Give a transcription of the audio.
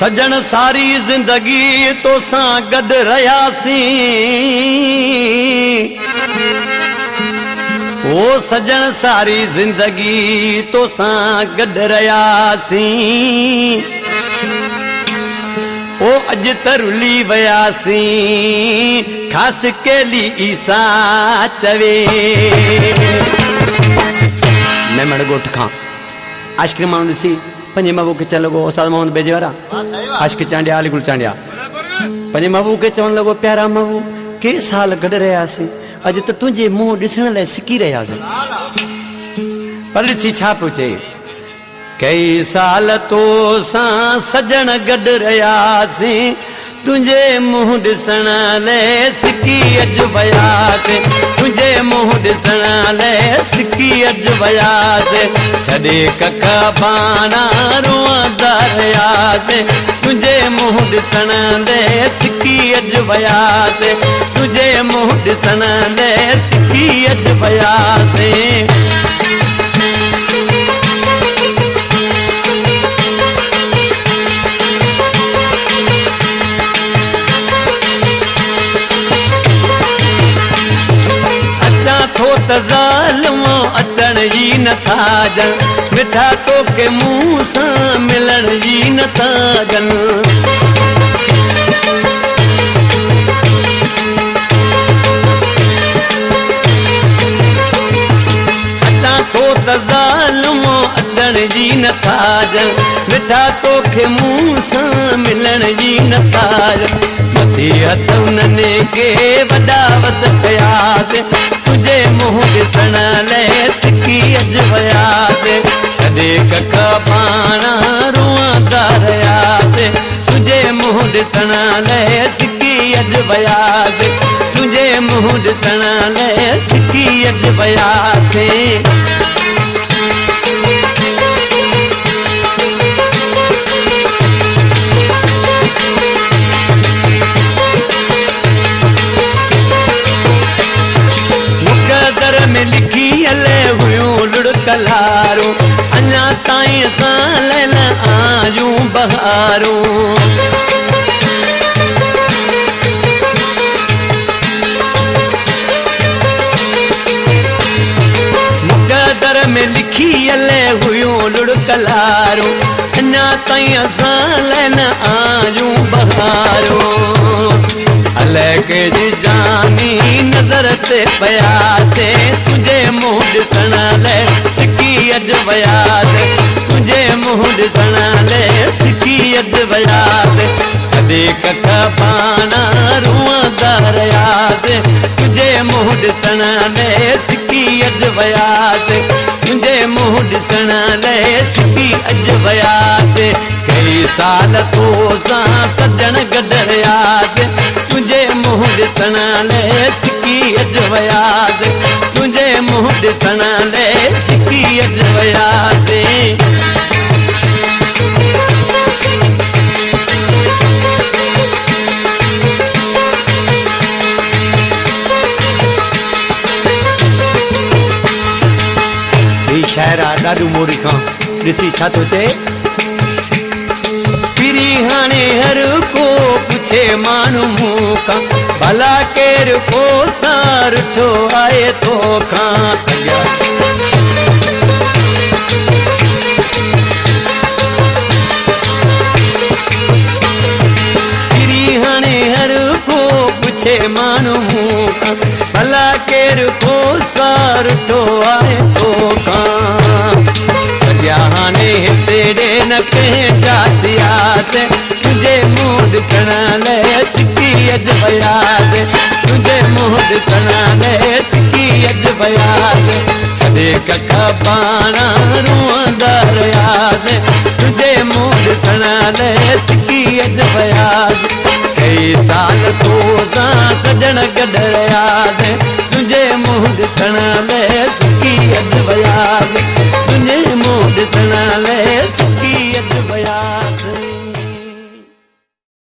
सजन सारी जिंदगी तो सां गड रयासी ओ सजन सारी जिंदगी तो सां गड रयासी ओ अज तरुली वयासी खास केली ईसा चवे मैं मड़ गोठ खां आइसक्रीम माण्हू ॾिसी पंजे महबूब के चवण लॻो उस्ताद मोहम्मद बेजे वारा आशिक चांडिया अलीगुल चांडिया पंजे महबूब के चवण लॻो प्यारा महबूब के साल गॾु रहियासीं अॼु त तुंहिंजे मुंहुं ॾिसण लाइ सिकी रहियासीं पर ॾिसी छा पियो चए कई साल तो सां सजण गॾु रहियासीं तुझे मुंह ॾिसण लाइ सिकी अॼु वयासीं तुझे मुंह ॾिसण लाइ सिकी अॼु वयासीं छॾे कख बाणा रोअंदा रहियासीं तुझे मुंह ॾिसण लाइ सिकी अॼु वयासीं तुझे मुंह ॾिसण लाइ सिकी अॼु वयासीं ज़ालिम अचण जी नथा ॼण मिठा तोखे मुंहुं सां मिलण जी नथा ॼण अचां थो त ज़ालिम अचण जी नथा ॼण मिठा तोखे मुंहुं सां मिलण जी नथा ॼण मथे हथ उन्हनि खे वॾा वस कयासीं तुझे मुंह ॾिसण लाइ सिकी अॼु वयासीं छॾे कख बाणा रोअंदा रहियासीं तुझे मुंह ॾिसण लाइ सिकी अॼु वयासीं तुझे मुंह ॾिसण लाइ सिकी अॼु वयासीं में लिखी हले हुयूं लुड़कलारूं अञा ताईं साल न आयूं बहारूं मुक़दर में लिखी हले हुयूं लुड़कलारूं अञा ताईं साल न आयूं बहारूं अलाए कहिड़ी जानी नज़र ते पयासीं तुझे मुंह ॾिसण लाइ सिकी अॼु वयासीं तुझे मुंह ॾिसण लाइ सिकी अॼु वयासीं छॾे कख बाणा रोअंदा रहियासीं तुझे मुंह ॾिसण लाइ सिकी अॼु वयासीं तुझे मुंह ॾिसण लाइ सिकी अॼु वयासीं कई साल तो सां सजण गॾु रहियासीं तुझे मुंह ॾिसण लाइ सिकी अॼु वयासीं तुझे मुंह ॾिसण लाइ सिकी अॼु वयासीं ही शाइर आहे ॾाढो मोरी खां ॾिसी छा थो चए फिरी हाणे हर को पुछे माण्हू मूं खां भला केरु को सार ठो आए तो खां फिरी हाणे हर को पुछे माण्हू मूं खां भला केरु को सार ठो आए तो खां हाणे हिते ॾे न कंहिं जातियासीं तुझे मुंह ॾिसण लाइ सिकी अॼु वयासीं तुझे मुंह ॾिसण लाइ सिकी अॼु वयासीं छॾे कख बाणा रोअंदा रहियासीं तुझे मुंह ॾिसण लाइ सिकी अॼु वयासीं कई साल तो सां सजण गॾु रहियासीं तुझे मुंह ॾिसण लाइ